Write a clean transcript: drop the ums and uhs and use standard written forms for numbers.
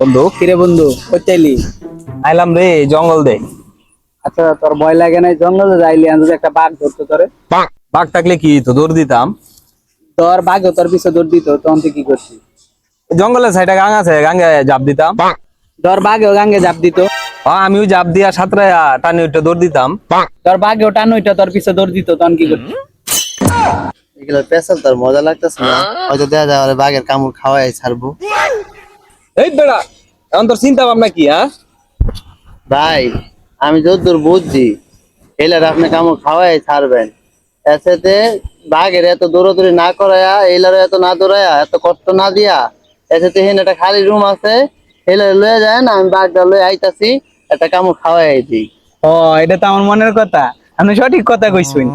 বন্ধু। কিরে বন্ধু কইতাইলি? আইলাম রে জঙ্গল দে। আচ্ছা তোর ভয় লাগে নাই জঙ্গলে যাইলি আমি যদি একটা বাঘ ধরতো তোরে? বাঘ থাকলে কি তো দৌড় দিতাম। তোর বাঘ তোর পিছে দৌড় দিত তখন তুই কি করছিস? জঙ্গলের সাইডে গাং আছে, গাঙ্গে জাপ দিতাম। তোর বাঘেও গাঙ্গে জাপ দিত? আমিও জাপ দিয়া সাঁতরাইয়া টানি উঠে দৌড় দিতাম। তোর বাঘেও টানুইটা তোর পিছে দৌড় দিত তখন কি করছিস? এগুলো পেশাল তোর মজা লাগতেছে না? হয়তো দেখা যায় ওরে বাঘের কামড় খাওয়াই ছাড়বো। এই বেড়া, এখন তোর চিন্তা ভাবনা কি? ভাই আমি যতদূর বুঝছি এলার আপনি কামড় খাওয়াই ছাড়বেন। এর সাথে বাঘের এত দৌড়াদৌড়ি না করায়া, এলার এত না দৌড়ায়া, এত কষ্ট না দিয়া, এর সাথে হেন একটা খালি রুম আছে, এলার লয়ে যায় না, আমি বাঘটা লয়ে আইতাছি, একটা কামড় খাওয়াই দিই। ও, এটা তো আমার মনের কথা। আমি সঠিক কথা কইছুন।